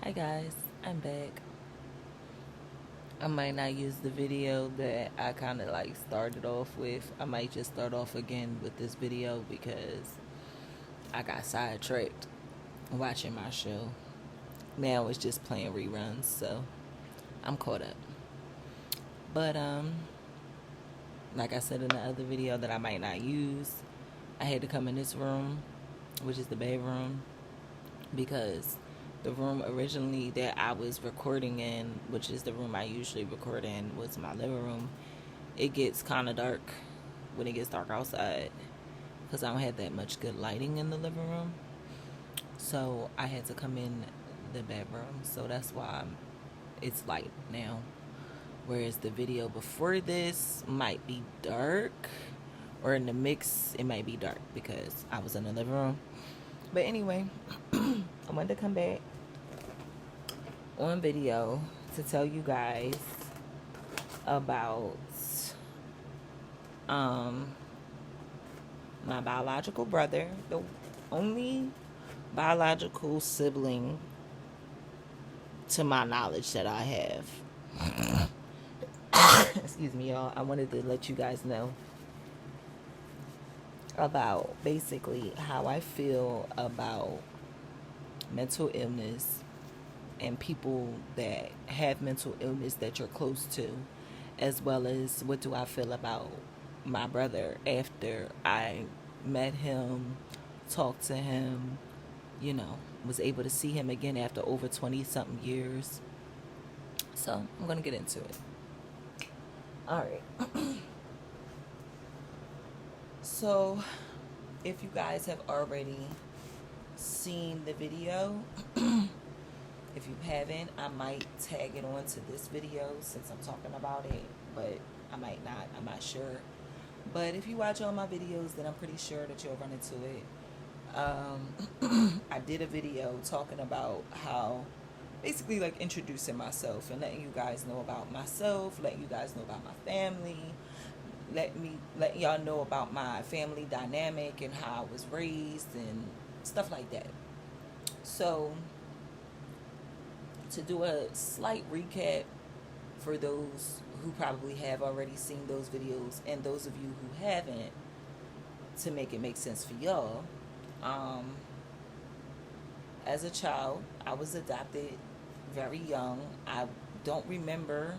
Hi guys, I'm back. I might not use the video that I kind of like started off with. I might just start off again with this video because I got sidetracked watching my show. Now it's just playing reruns, so I'm caught up. But like I said in the other video that I might not use, I had to come in this room, which is the bedroom, because the room originally that I was recording in, which is the room I usually record in, was my living room. It gets kind of dark when it gets dark outside because I don't have that much good lighting in the living room. So I had to come in the bedroom. So that's why it's light now. Whereas the video before this might be dark, or in the mix, it might be dark because I was in the living room. But anyway, I wanted to come back on video to tell you guys about my biological brother, the only biological sibling to my knowledge that I have. Excuse me, y'all. I wanted to let you guys know about basically how I feel about mental illness and people that have mental illness that you're close to, as well as what do I feel about my brother after I met him, talked to him, was able to see him again after over 20 something years. So I'm going to get into it. All right. So if you guys have already seen the video, if you haven't, I might tag it on to this video since I'm talking about it, but I might not. I'm not sure. But if you watch all my videos, then I'm pretty sure that you'll run into it. I did a video talking about how, basically like introducing myself and letting you guys know about myself, letting you guys know about my family, letting y'all know about my family dynamic and how I was raised and stuff like that. So to do a slight recap for those who probably have already seen those videos and those of you who haven't, to make it make sense for y'all, as a child, I was adopted very young. I don't remember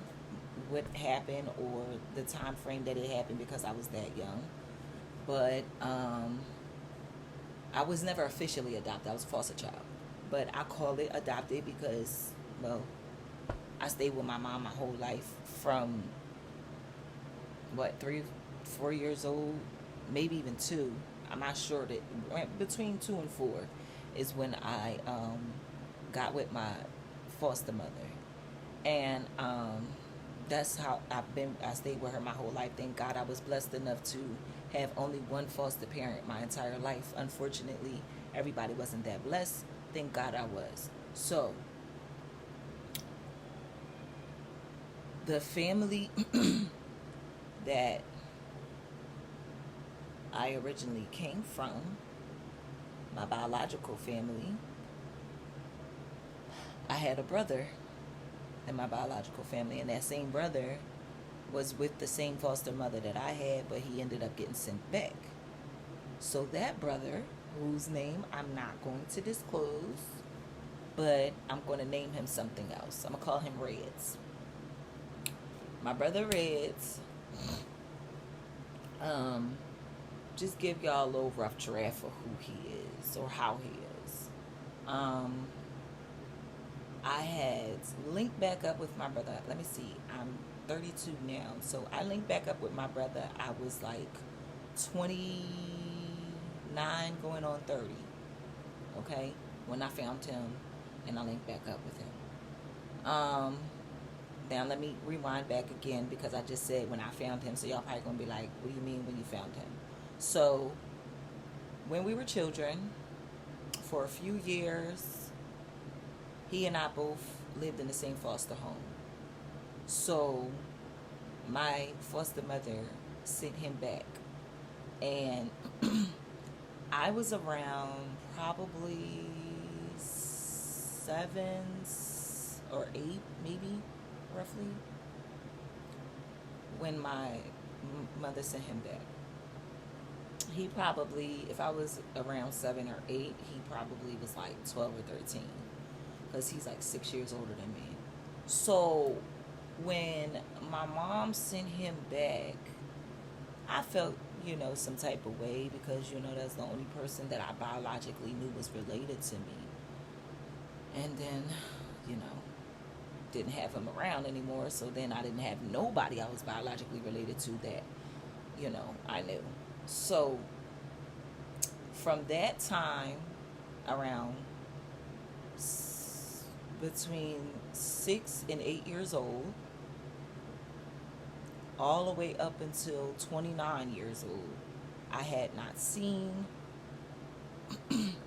what happened or the time frame that it happened because I was that young. But I was never officially adopted. I was a foster child. But I call it adopted because, well, I stayed with my mom my whole life from, 3, 4 years old, maybe even 2. I'm not sure, that between 2 and 4 is when I got with my foster mother. And that's how I stayed with her my whole life. Thank God I was blessed enough to have only one foster parent my entire life. Unfortunately, everybody wasn't that blessed. Thank God I was. So the family that I originally came from, my biological family, I had a brother in my biological family, and that same brother was with the same foster mother that I had, but he ended up getting sent back. So that brother, whose name I'm not going to disclose, but I'm going to name him something else. I'm going to call him Reds. My brother Reds, just give y'all a little rough draft of who he is or how he is. I had linked back up with my brother. Let me see. I'm 32 now. So I linked back up with my brother. I was like 29 going on 30. Okay? When I found him and I linked back up with him. Now let me rewind back again because I just said when I found him. So y'all probably going to be like, what do you mean when you found him? So when we were children, for a few years, he and I both lived in the same foster home. So my foster mother sent him back. And I was around probably 7 or 8, maybe, roughly, when my mother sent him back. He probably, if I was around 7 or 8, he probably was like 12 or 13, because he's like 6 years older than me. So when my mom sent him back, I felt, some type of way, because, that's the only person that I biologically knew was related to me. And then, didn't have him around anymore, so then I didn't have nobody I was biologically related to that, I knew. So from that time, around between 6 and 8 years old, all the way up until 29 years old, I had not seen.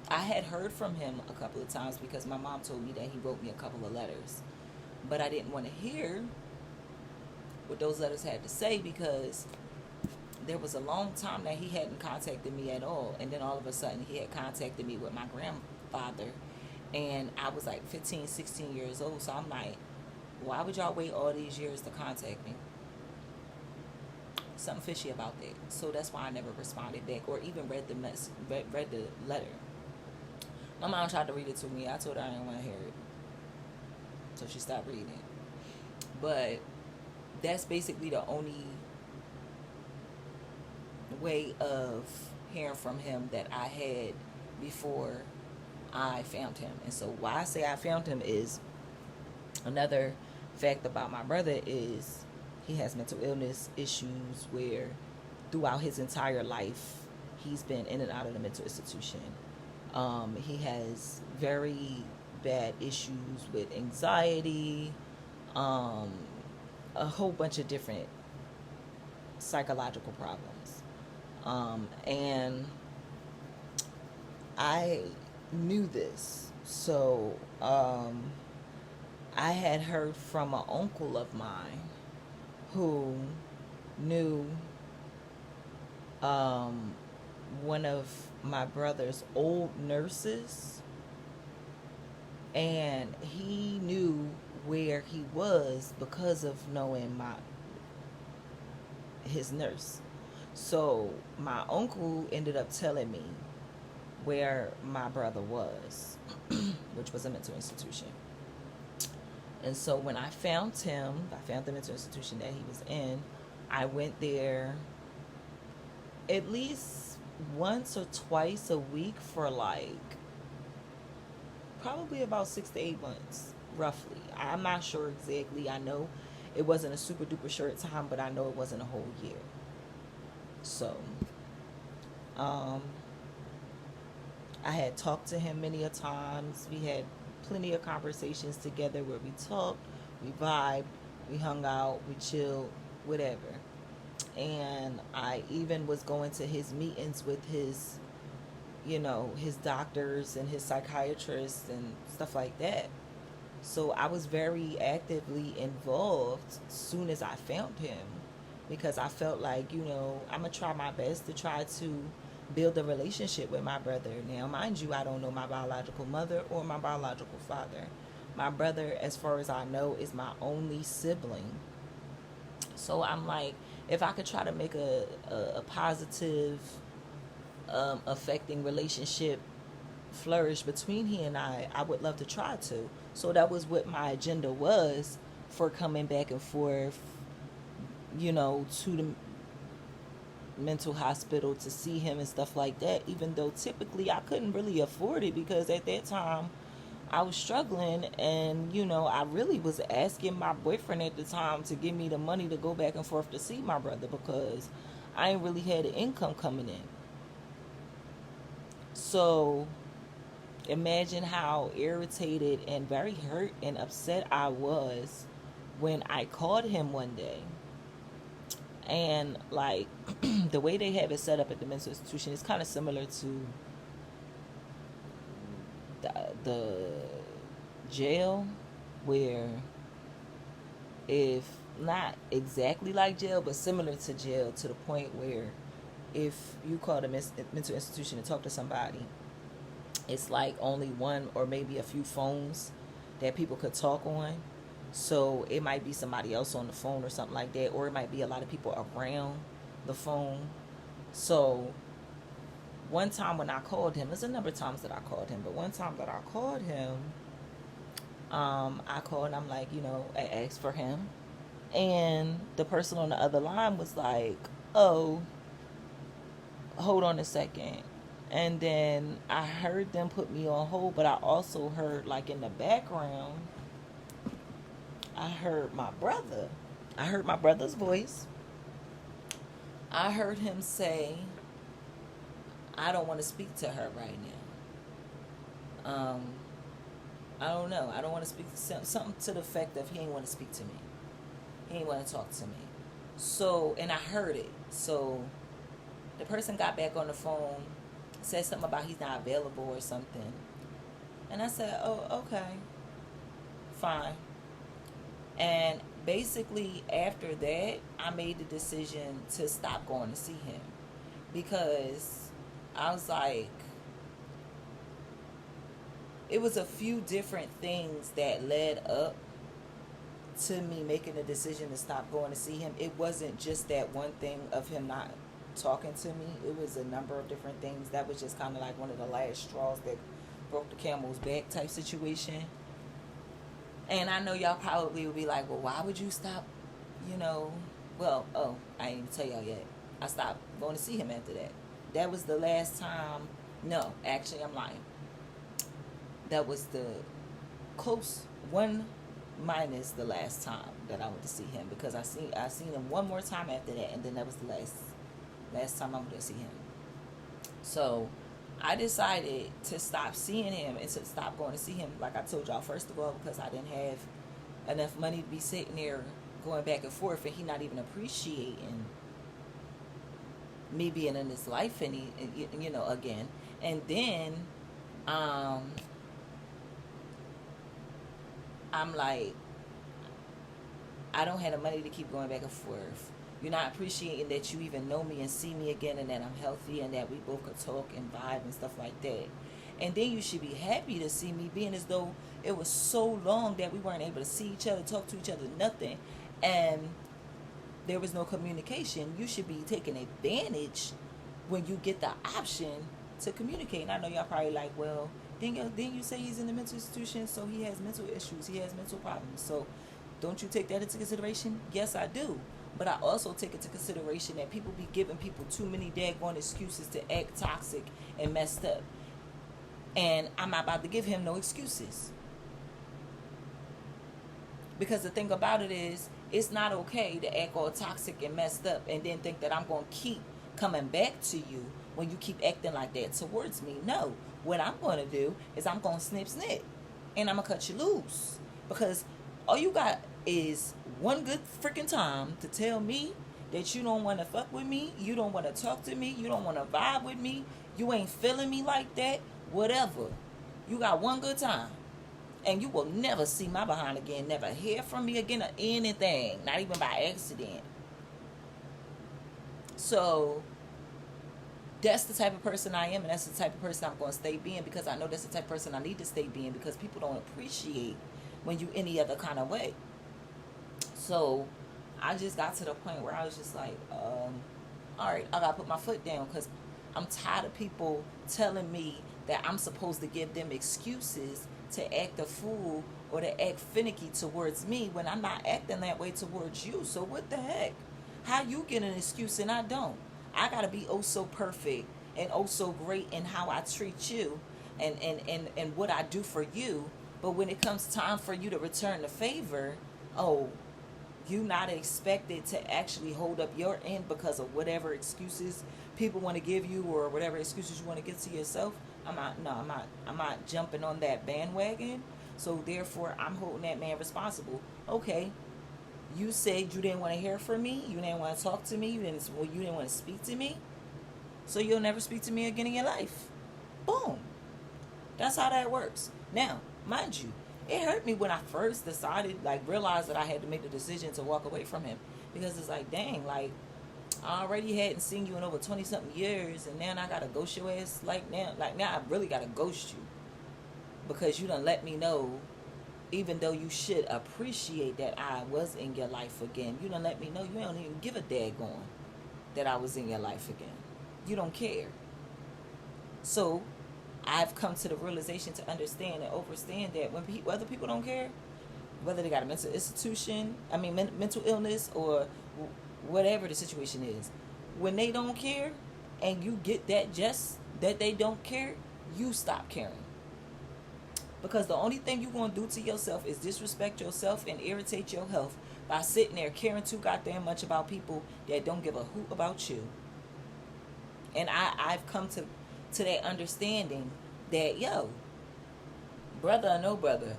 I had heard from him a couple of times, because my mom told me that he wrote me a couple of letters. But I didn't want to hear what those letters had to say, because there was a long time that he hadn't contacted me at all. And then all of a sudden he had contacted me with my grandfather. And I was like 15, 16 years old. So I'm like, why would y'all wait all these years to contact me? Something fishy about that. So that's why I never responded back, or even read the letter. My mom tried to read it to me. I told her I didn't want to hear it, so she stopped reading it. But that's basically the only way of hearing from him that I had before I found him. And so why I say I found him is, another fact about my brother is he has mental illness issues, where throughout his entire life he's been in and out of the mental institution. He has very bad issues with anxiety, a whole bunch of different psychological problems. And I knew this. So I had heard from an uncle of mine who knew one of my brother's old nurses, and he knew where he was because of knowing his nurse. So my uncle ended up telling me where my brother was, which was a mental institution. And so when I found the mental institution that he was in. I went there at least once or twice a week for like probably about 6 to 8 months, roughly. I'm not sure exactly. I know it wasn't a super duper short time, but I know it wasn't a whole year. So, I had talked to him many a times. We had plenty of conversations together where we talked, we vibed, we hung out, we chilled, whatever. And I even was going to his meetings with his, his doctors and his psychiatrists and stuff like that. So I was very actively involved as soon as I found him, because I felt like, I'm going to try my best to try to build a relationship with my brother. Now, mind you, I don't know my biological mother or my biological father. My brother, as far as I know, is my only sibling. So I'm like, if I could try to make a positive, affecting relationship flourish between he and I would love to try to. So that was what my agenda was for coming back and forth, to the mental hospital to see him and stuff like that, even though typically I couldn't really afford it, because at that time I was struggling, and I really was asking my boyfriend at the time to give me the money to go back and forth to see my brother, because I ain't really had an income coming in. So imagine how irritated and very hurt and upset I was when I called him one day. And like the way they have it set up at the mental institution is kind of similar to the jail, where, if not exactly like jail, but similar to jail, to the point where if you call the mental institution to talk to somebody it's like only one or maybe a few phones that people could talk on. So it might be somebody else on the phone or something like that, or it might be a lot of people around the phone. So one time when I called him, there's a number of times that I called him, but one time that I called him, I called and I'm like, I asked for him. And the person on the other line was like, oh, hold on a second. And then I heard them put me on hold, but I also heard, like, in the background, I heard my brother. I heard my brother's voice. I heard him say, I don't want to speak to her right now. I don't know. I don't want to speak to something to the effect of he ain't want to speak to me. He ain't want to talk to me. So, and I heard it. So the person got back on the phone, said something about he's not available or something. And I said, oh, okay, fine. And basically after that, I made the decision to stop going to see him. Because I was like, it was a few different things that led up to me making the decision to stop going to see him. It wasn't just that one thing of him not talking to me. It was a number of different things. That was just kind of like one of the last straws that broke the camel's back type situation. And I know y'all probably would be like, well, why would you stop, Well, I ain't even tell y'all yet. I stopped going to see him after that. That was the last time. No, actually, I'm lying. That was the close one minus the last time that I went to see him, because I seen him one more time after that, and then that was the last time I went to see him. So I decided to stop seeing him and to stop going to see him, like I told y'all, first of all, because I didn't have enough money to be sitting there going back and forth, and he not even appreciating me being in his life again. And then I'm like, I don't have the money to keep going back and forth. You're not appreciating that you even know me and see me again, and that I'm healthy, and that we both could talk and vibe and stuff like that. And then you should be happy to see me, being as though it was so long that we weren't able to see each other, talk to each other, nothing. And there was no communication. You should be taking advantage when you get the option to communicate. And I know y'all probably like, well, didn't you say he's in a mental institution, so he has mental issues, he has mental problems, so don't you take that into consideration? Yes, I do. But I also take into consideration that people be giving people too many daggone excuses to act toxic and messed up. And I'm not about to give him no excuses. Because the thing about it is, it's not okay to act all toxic and messed up and then think that I'm going to keep coming back to you when you keep acting like that towards me. No. What I'm going to do is I'm going to snip, and I'm going to cut you loose. Because all you got is one good freaking time to tell me that you don't want to fuck with me, you don't want to talk to me, you don't want to vibe with me, you ain't feeling me like that, whatever. You got one good time. And you will never see my behind again, never hear from me again or anything, not even by accident. So that's the type of person I am, and that's the type of person I'm going to stay being, because I know that's the type of person I need to stay being, because people don't appreciate when you any other kind of way. So I just got to the point where I was just like, all right, I got to put my foot down, because I'm tired of people telling me that I'm supposed to give them excuses to act a fool or to act finicky towards me when I'm not acting that way towards you. So what the heck? How you get an excuse and I don't? I got to be oh so perfect and oh so great in how I treat you and what I do for you. But when it comes time for you to return the favor, you not expected to actually hold up your end because of whatever excuses people want to give you or whatever excuses you want to give to yourself. I'm not jumping on that bandwagon. So therefore, I'm holding that man responsible. Okay, you said you didn't want to hear from me, you didn't want to talk to me, you didn't want to speak to me, so you'll never speak to me again in your life. Boom. That's how that works. Now, mind you, it hurt me when I first realized that I had to make the decision to walk away from him, because it's like, dang, like, I already hadn't seen you in over 20 something years, and now I gotta ghost your ass like now I really gotta ghost you because you done let me know, even though you should appreciate that I was in your life again. You done let me know you don't even give a daggone that I was in your life again. You don't care. So I've come to the realization to understand and understand that when other people don't care, whether they got a mental institution, mental illness, or whatever the situation is, when they don't care and you get that just that they don't care, you stop caring. Because the only thing you're going to do to yourself is disrespect yourself and irritate your health by sitting there caring too goddamn much about people that don't give a hoot about you. And I've come to that understanding that, yo, brother or no brother,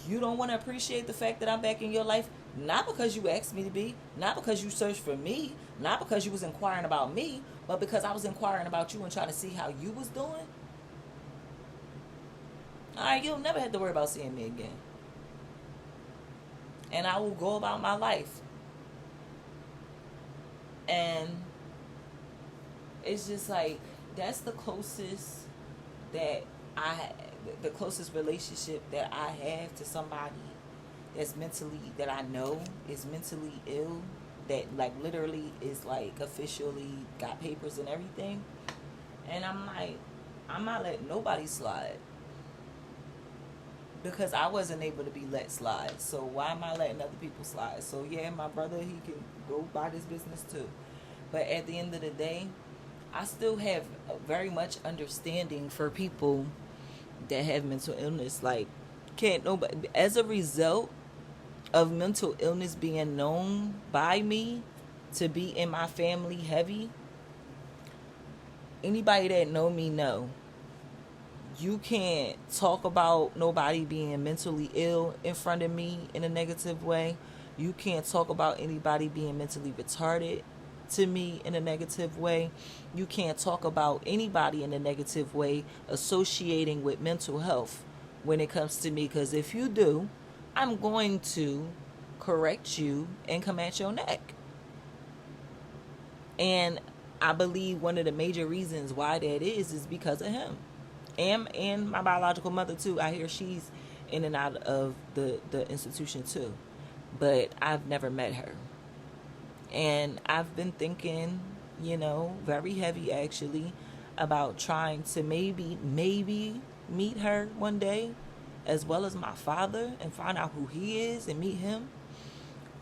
you don't want to appreciate the fact that I'm back in your life, not because you asked me to be, not because you searched for me, not because you was inquiring about me, but because I was inquiring about you and trying to see how you was doing. Alright, you'll never have to worry about seeing me again. And I will go about my life. And it's just like, that's the closest the closest relationship that I have to somebody that's that I know is mentally ill, that like literally is like officially got papers and everything. And I'm like, I'm not letting nobody slide. Because I wasn't able to be let slide. So why am I letting other people slide? So yeah, my brother, he can go buy this business too. But at the end of the day, I still have very much understanding for people that have mental illness. Like, can't nobody, as a result of mental illness being known by me to be in my family heavy, anybody that know me know, you can't talk about nobody being mentally ill in front of me in a negative way. You can't talk about anybody being mentally retarded to me in a negative way. You can't talk about anybody in a negative way associating with mental health when it comes to me. Because if you do, I'm going to correct you and come at your neck. And I believe one of the major reasons why that is because of him. And my biological mother too. I hear she's in and out of the institution too. But I've never met her. And I've been thinking, very heavy actually, about trying to maybe meet her one day, as well as my father, and find out who he is and meet him.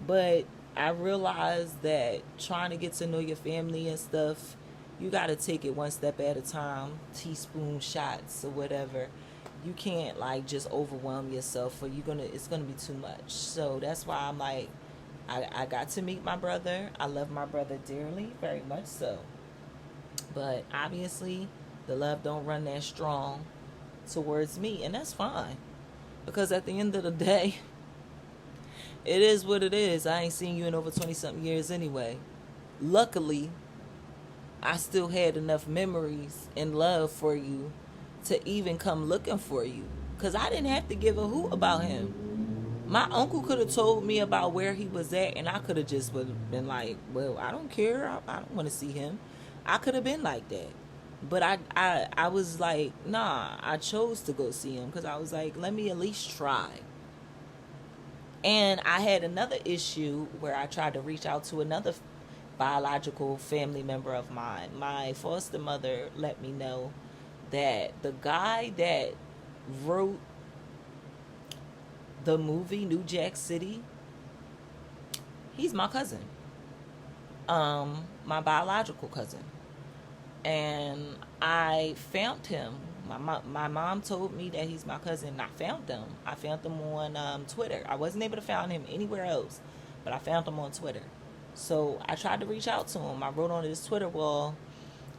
But I realized that trying to get to know your family and stuff, you got to take it one step at a time, teaspoon shots or whatever. You can't like just overwhelm yourself, or it's gonna be too much. So that's why I'm like, I got to meet my brother. I love my brother dearly, very much so. But obviously, the love don't run that strong towards me, and that's fine. Because at the end of the day, it is what it is. I ain't seen you in over 20-something years anyway. Luckily, I still had enough memories and love for you to even come looking for you. Because I didn't have to give a hoot about him. My uncle could have told me about where he was at, and I could have just been like, well, I don't care. I don't want to see him. I could have been like that. But I was like, nah, I chose to go see him because I was like, let me at least try. And I had another issue where I tried to reach out to another biological family member of mine. My foster mother let me know that the guy that wrote the movie New Jack City, he's my cousin, my biological cousin. And I found him. My mom told me that he's my cousin, and I found him. I found him on Twitter. I wasn't able to find him anywhere else, but I found him on Twitter. So I tried to reach out to him. I wrote on his Twitter wall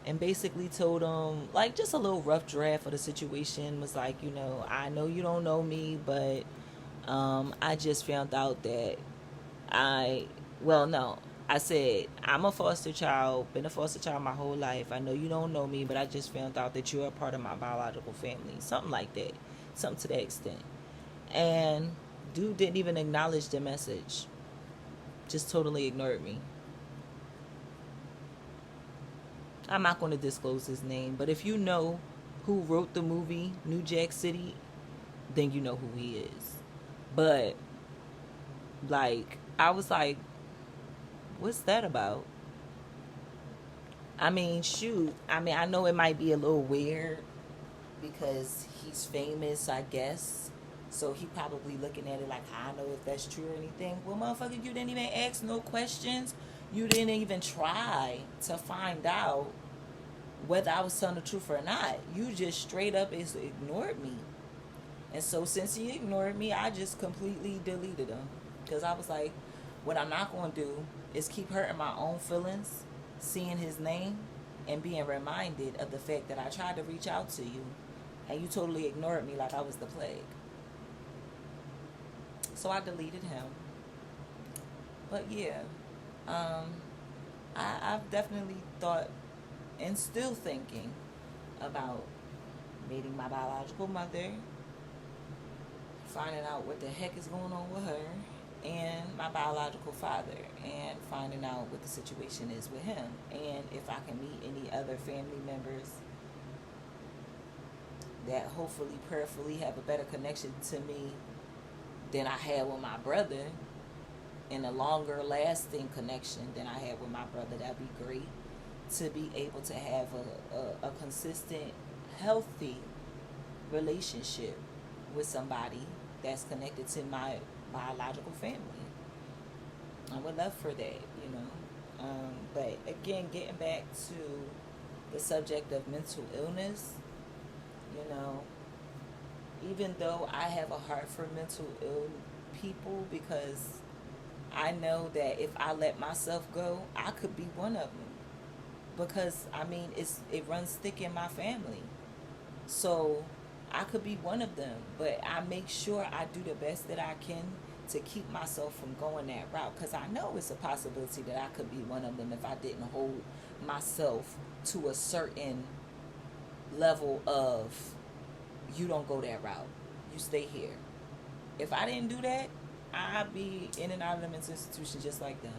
and basically told him, like, just a little rough draft of the situation. Was like, I know you don't know me, but I just found out that I said, I'm a foster child, been a foster child my whole life. I know you don't know me, but I just found out that you're a part of my biological family. Something like that. Something to that extent. And dude didn't even acknowledge the message. Just totally ignored me. I'm not going to disclose his name, but if you know who wrote the movie New Jack City, then you know who he is. But like, I was like, what's that about? I mean, shoot. I mean, I know it might be a little weird because he's famous, I guess. So he probably looking at it like, I know if that's true or anything. Well, motherfucker, you didn't even ask no questions. You didn't even try to find out whether I was telling the truth or not. You just straight up ignored me. And so since he ignored me, I just completely deleted him. Because I was like, what I'm not going to do is keep hurting my own feelings, seeing his name, and being reminded of the fact that I tried to reach out to you, and you totally ignored me like I was the plague. So I deleted him. But yeah, I've definitely thought and still thinking about meeting my biological mother, finding out what the heck is going on with her, and my biological father, and finding out what the situation is with him, and if I can meet any other family members that hopefully prayerfully have a better connection to me than I had with my brother, and a longer lasting connection than I had with my brother. That'd be great, to be able to have a consistent, healthy relationship with somebody that's connected to my biological family. I would love for that, you know. But again, getting back to the subject of mental illness, you know, even though I have a heart for mental ill people, because I know that if I let myself go, I could be one of them. Because I mean, it runs thick in my family, so I could be one of them. But I make sure I do the best that I can to keep myself from going that route, because I know it's a possibility that I could be one of them if I didn't hold myself to a certain level of, you don't go that route, you stay here. If I didn't do that, I'd be in and out of the mental institution just like them.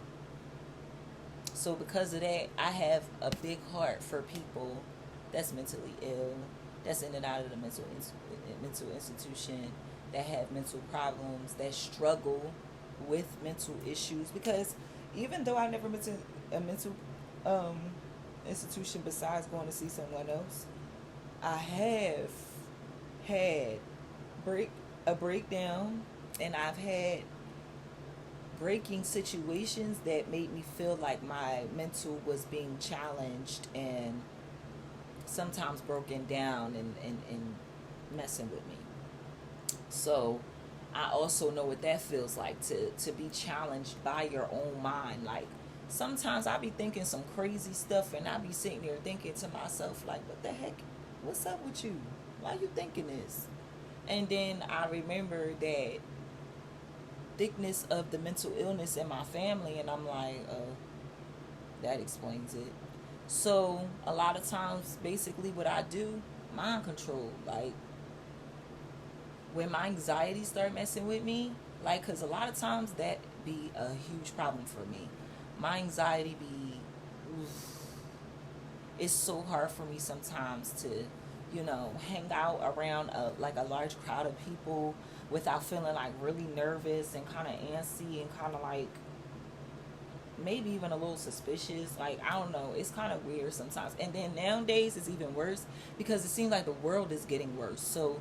So because of that, I have a big heart for people that's mentally ill, that's in and out of the mental institution, that have mental problems, that struggle with mental issues. Because even though I never went to a mental institution besides going to see someone else, I have had a breakdown, and I've had breaking situations that made me feel like my mental was being challenged and sometimes broken down and messing with me. So I also know what that feels like, to be challenged by your own mind. Like, sometimes I be thinking some crazy stuff, and I be sitting there thinking to myself, like, what the heck? What's up with you? Why you thinking this? And then I remember that thickness of the mental illness in my family, and I'm like, that explains it. So a lot of times, basically what I do, mind control. Like, when my anxiety start messing with me, like, because a lot of times that be a huge problem for me. My anxiety be, it's so hard for me sometimes to, you know, hang out around a large crowd of people without feeling like really nervous and kind of antsy and kind of like maybe even a little suspicious. Like, I don't know, it's kind of weird sometimes. And then nowadays it's even worse because it seems like the world is getting worse, so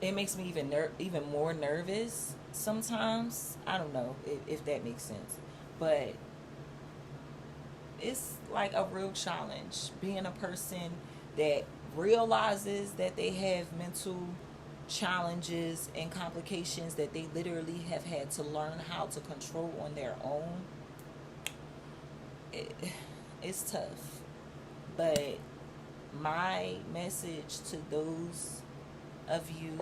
it makes me even more nervous sometimes. I don't know if that makes sense, but it's like a real challenge being a person that realizes that they have mental challenges and complications that they literally have had to learn how to control on their own. It's tough. But my message to those of you,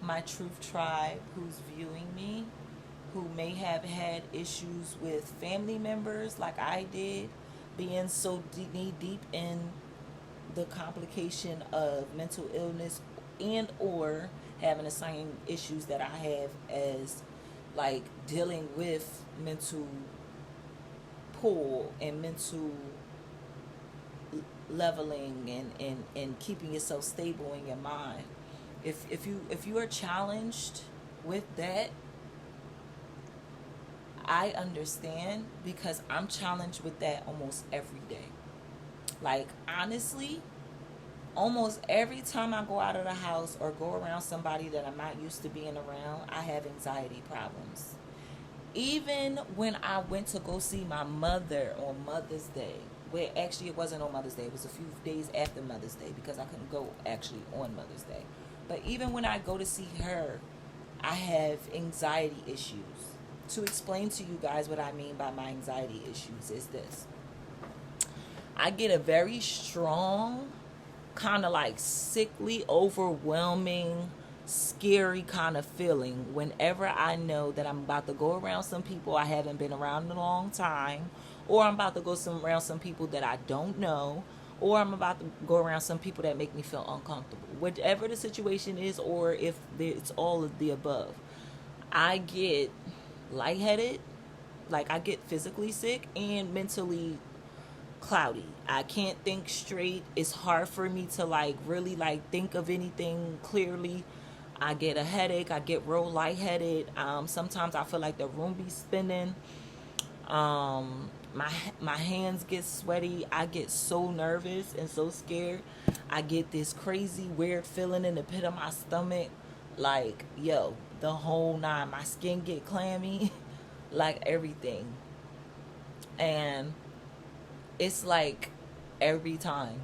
my truth tribe, who's viewing me, who may have had issues with family members like I did, being so knee deep in the complication of mental illness, and or having the same issues that I have, as like dealing with mental pull and mental leveling and keeping yourself stable in your mind. If you are challenged with that, I understand, because I'm challenged with that almost every day. Like, honestly, almost every time I go out of the house or go around somebody that I'm not used to being around, I have anxiety problems. Even when I went to go see my mother on Mother's Day, where actually it wasn't on Mother's Day, it was a few days after Mother's Day because I couldn't go actually on Mother's Day. But even when I go to see her, I have anxiety issues. To explain to you guys what I mean by my anxiety issues is this: I get a very strong, kind of like sickly, overwhelming, scary kind of feeling whenever I know that I'm about to go around some people I haven't been around in a long time, or I'm about to go around some people that I don't know, or I'm about to go around some people that make me feel uncomfortable. Whatever the situation is, or if it's all of the above, I get lightheaded, like I get physically sick and mentally cloudy. I can't think straight. It's hard for me to like really like think of anything clearly. I get a headache. I get real lightheaded. Sometimes I feel like the room be spinning. My hands get sweaty. I get so nervous and so scared. I get this crazy weird feeling in the pit of my stomach, like, yo, the whole nine. My skin get clammy, like everything. And it's like every time.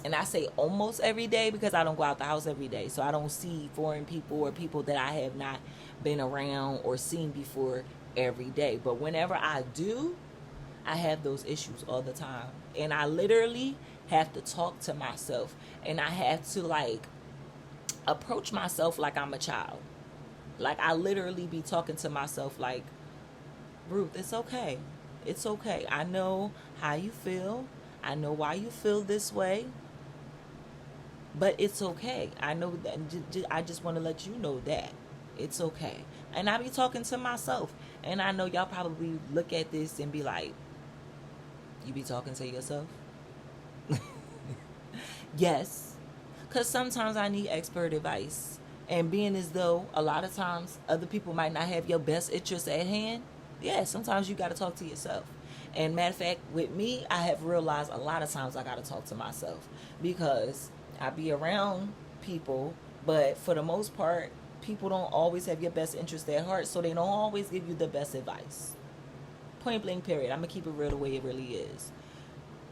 And I say almost every day because I don't go out the house every day. So I don't see foreign people or people that I have not been around or seen before every day. But whenever I do, I have those issues all the time. And I literally have to talk to myself. And I have to like approach myself like I'm a child. Like I literally be talking to myself like, Ruth, it's okay. It's okay. I know how you feel. I know why you feel this way. But it's okay. I know that. I just want to let you know that it's okay. And I be talking to myself. And I know y'all probably look at this and be like, you be talking to yourself? Yes. Because sometimes I need expert advice. And being as though a lot of times other people might not have your best interests at hand, yeah, sometimes you got to talk to yourself. And matter of fact, with me, I have realized a lot of times I got to talk to myself, because I be around people, but for the most part, people don't always have your best interest at heart, so they don't always give you the best advice. Point blank, period. I'm going to keep it real the way it really is.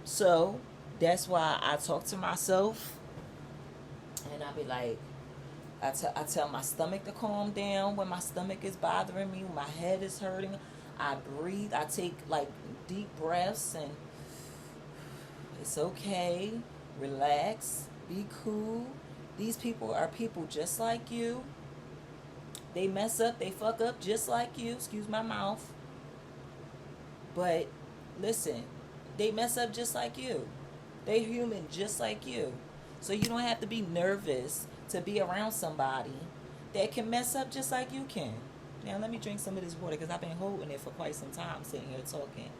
So that's why I talk to myself, and I be like, I tell my stomach to calm down when my stomach is bothering me, when my head is hurting. I breathe. I take like deep breaths, and it's okay. Relax. Be cool. These people are people just like you. They mess up. They fuck up just like you. Excuse my mouth. But listen, they mess up just like you. They human just like you. So you don't have to be nervous to be around somebody that can mess up just like you can. Now let me drink some of this water because I've been holding it for quite some time sitting here talking.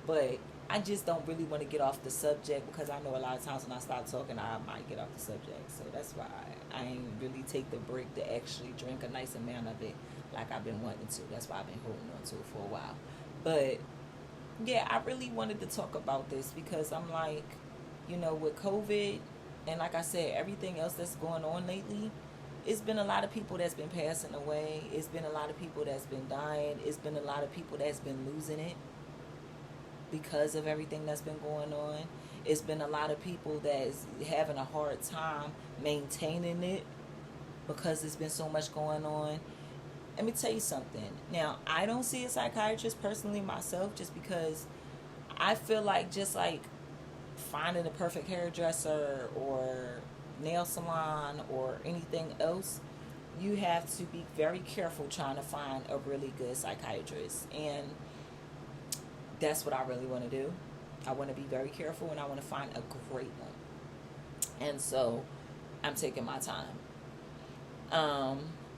But I just don't really want to get off the subject, because I know a lot of times when I start talking I might get off the subject. So that's why I ain't really take the break to actually drink a nice amount of it like I've been wanting to. That's why I've been holding on to it for a while. But yeah, I really wanted to talk about this because I'm like, with COVID and like I said, everything else that's going on lately, it's been a lot of people that's been passing away. It's been a lot of people that's been dying. It's been a lot of people that's been losing it because of everything that's been going on. It's been a lot of people that's having a hard time maintaining it because there's been so much going on. Let me tell you something. Now, I don't see a psychiatrist personally myself, just because I feel like just like finding the perfect hairdresser or nail salon or anything else, you have to be very careful trying to find a really good psychiatrist. And that's what I really want to do. I want to be very careful, and I want to find a great one. And so I'm taking my time.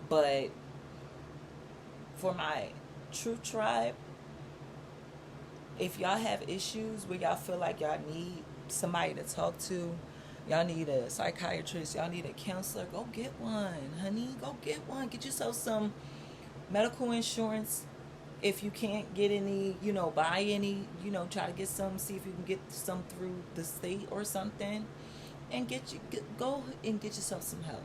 But for my true tribe, if y'all have issues where y'all feel like y'all need somebody to talk to, y'all need a psychiatrist, y'all need a counselor, go get one, honey. Go get one. Get yourself some medical insurance. If you can't get any, buy any, try to get some, see if you can get some through the state or something, and go and get yourself some help.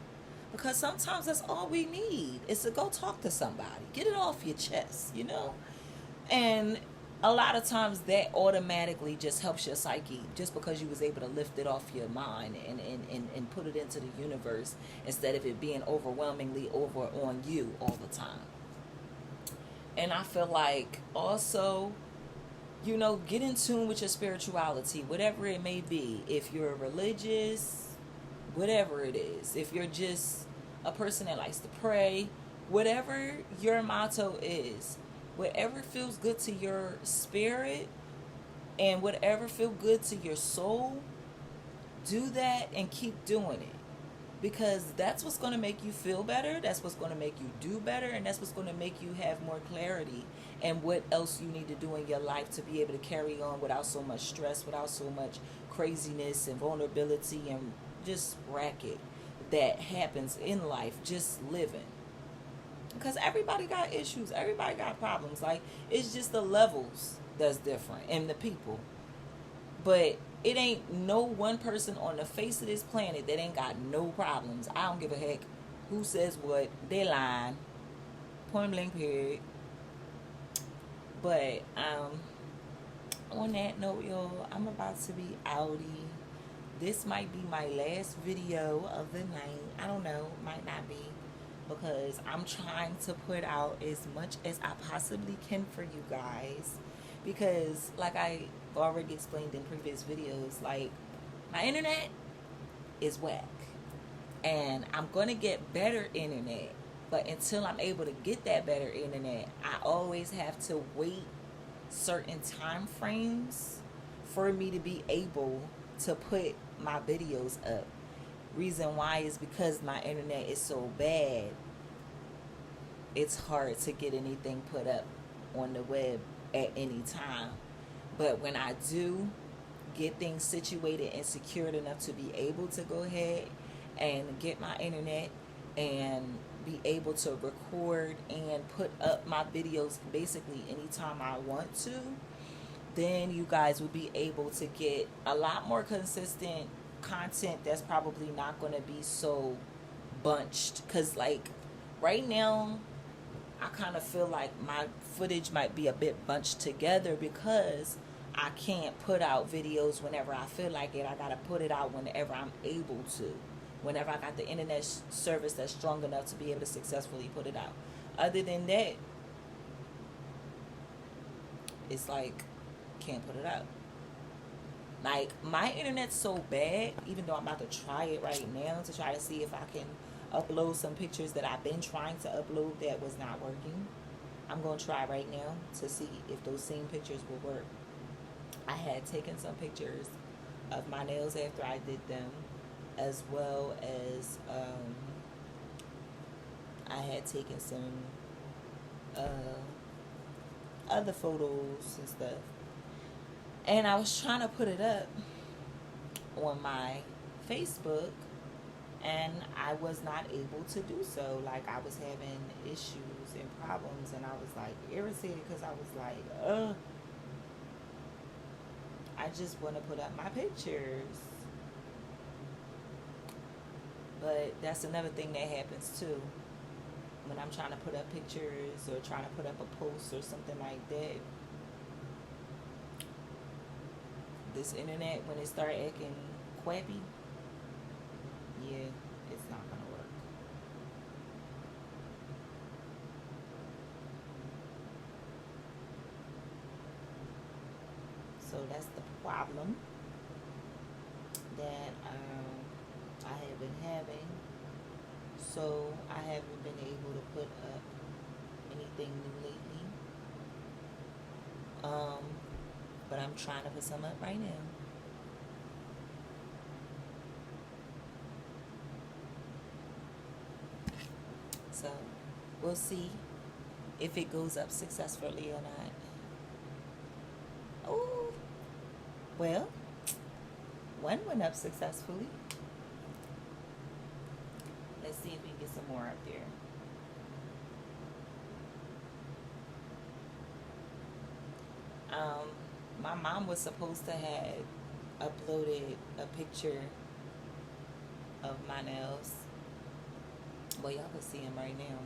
Because sometimes that's all we need is to go talk to somebody. Get it off your chest. And a lot of times that automatically just helps your psyche, just because you was able to lift it off your mind and put it into the universe, instead of it being overwhelmingly over on you all the time. And I feel like also, get in tune with your spirituality, whatever it may be. If you're religious, whatever it is. If you're just a person that likes to pray, whatever your motto is, whatever feels good to your spirit and whatever feels good to your soul, do that and keep doing it. Because that's what's going to make you feel better. That's what's going to make you do better. And that's what's going to make you have more clarity and what else you need to do in your life to be able to carry on without so much stress, without so much craziness and vulnerability and just racket that happens in life, just living. Because everybody got issues. Everybody got problems. Like, it's just the levels that's different and the people. But it ain't no one person on the face of this planet that ain't got no problems. I don't give a heck who says what. They lying. Point blank period. But on that note, y'all, I'm about to be outie. This might be my last video of the night. I don't know. Might not be. Because I'm trying to put out as much as I possibly can for you guys. Because, like I already explained in previous videos, like, my internet is whack. And I'm going to get better internet. But until I'm able to get that better internet, I always have to wait certain time frames for me to be able to put my videos up. Reason why is because my internet is so bad, it's hard to get anything put up on the web at any time. But when I do get things situated and secured enough to be able to go ahead and get my internet and be able to record and put up my videos basically anytime I want to, then you guys will be able to get a lot more consistent content that's probably not going to be so bunched. Because, like, right now, I kind of feel like my footage might be a bit bunched together because I can't put out videos whenever I feel like it. I got to put it out whenever I'm able to. Whenever I got the internet service that's strong enough to be able to successfully put it out. Other than that, it's like, can't put it out. Like, my internet's so bad, even though I'm about to try it right now to try to see if I can upload some pictures that I've been trying to upload that was not working. I'm going to try right now to see if those same pictures will work. I had taken some pictures of my nails after I did them, as well as I had taken some other photos and stuff. And I was trying to put it up on my Facebook, and I was not able to do so. Like, I was having issues and problems, and I was like irritated because I was like, I just want to put up my pictures. But that's another thing that happens too. When I'm trying to put up pictures or trying to put up a post or something like that, this internet, when it start acting crappy, yeah, it's not gonna work. So that's the problem that I have been having. So I haven't been able to put up anything new lately. But I'm trying to put some up right now. So we'll see if it goes up successfully or not. Oh, well, One went up successfully. Let's see if we can get some more up there. My mom was supposed to have uploaded a picture of my nails. Well, y'all can see them right now,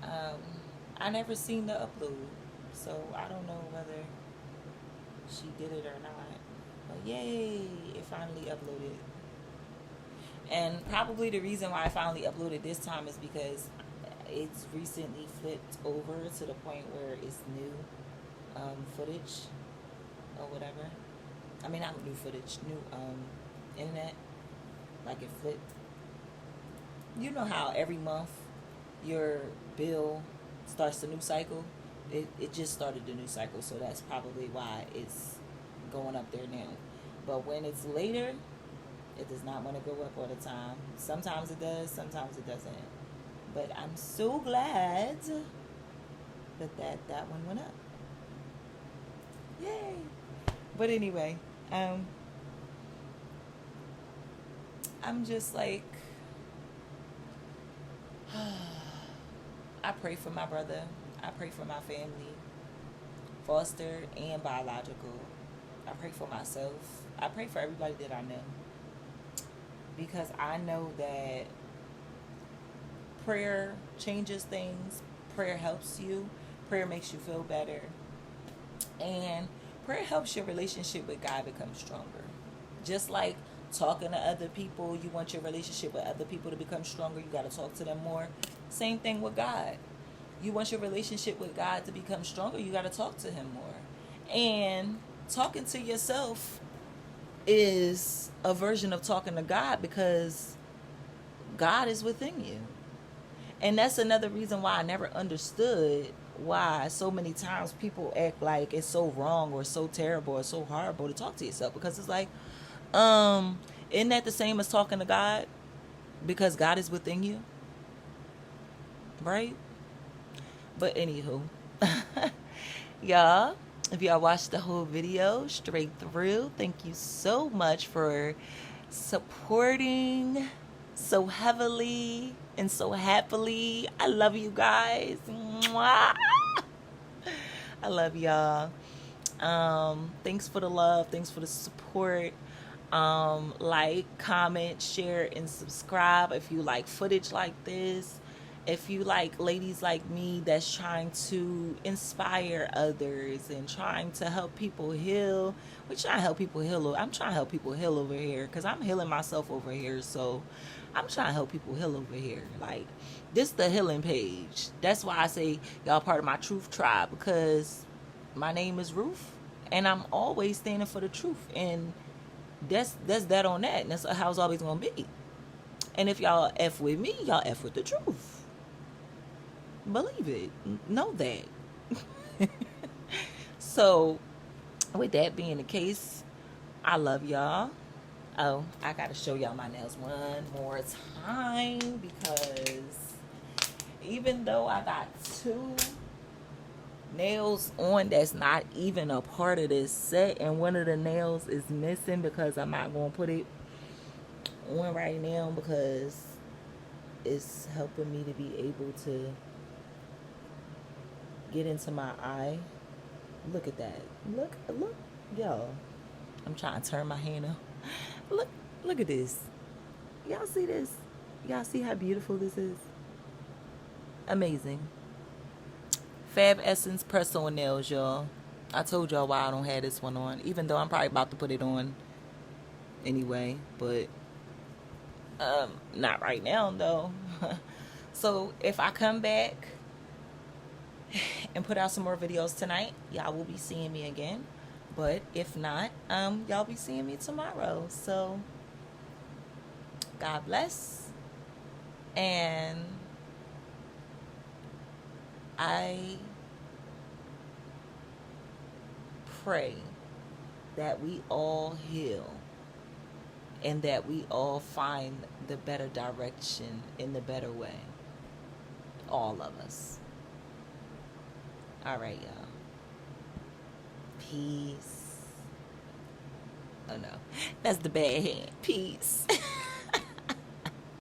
but I never seen the upload, so I don't know whether she did it or not. But yay, it finally uploaded. And probably the reason why I finally uploaded this time is because it's recently flipped over to the point where it's new footage or whatever. I mean, not new footage, new internet. Like it flipped. You know how every month your bill starts the new cycle? It just started the new cycle, so that's probably why it's going up there now. But when it's later, it does not want to go up all the time. Sometimes it does, sometimes it doesn't. But I'm so glad that one went up. Yay! But anyway, I'm just like, I pray for my brother. I pray for my family, foster and biological. I pray for myself. I pray for everybody that I know. Because I know that prayer changes things. Prayer helps you. Prayer makes you feel better. And prayer helps your relationship with God become stronger. Just like talking to other people, you want your relationship with other people to become stronger, you got to talk to them more. Same thing with God. You want your relationship with God to become stronger, you got to talk to him more. And talking to yourself is a version of talking to God, because God is within you. And that's another reason why I never understood why so many times people act like it's so wrong or so terrible or so horrible to talk to yourself. Because it's like, isn't that the same as talking to God? Because God is within you, right? But anywho, y'all, if y'all watched the whole video straight through, thank you so much for supporting so heavily and so happily. I love you guys. Mwah! I love y'all. Thanks for the love. Thanks for the support. Like, comment, share, and subscribe if you like footage like this. If you like ladies like me that's trying to inspire others and trying to help people heal. We're trying to help people heal. I'm trying to help people heal over here because I'm healing myself over here. So I'm trying to help people heal over here. Like, this is the healing page. That's why I say y'all part of my truth tribe, because my name is Ruth and I'm always standing for the truth. And that's that on that. And that's how it's always going to be. And if y'all F with me, y'all F with the truth. Believe it. Know that. So, with that being the case, I love y'all. Oh, I got to show y'all my nails one more time, because even though I got 2 nails on that's not even a part of this set, and one of the nails is missing because I'm not going to put it on right now because it's helping me to be able to get into my eye. Look at that. Look, y'all. I'm trying to turn my hand up. Look at this. Y'all see this? Y'all see how beautiful this is? Amazing. Fab Essence press-on nails, y'all. I told y'all why I don't have this one on, even though I'm probably about to put it on anyway, but not right now though. So if I come back and put out some more videos tonight, y'all will be seeing me again. But if not, y'all be seeing me tomorrow. So God bless. And I pray that we all heal and that we all find the better direction in the better way. All of us. All right, y'all. Peace. Oh no, that's the bad hand. Peace.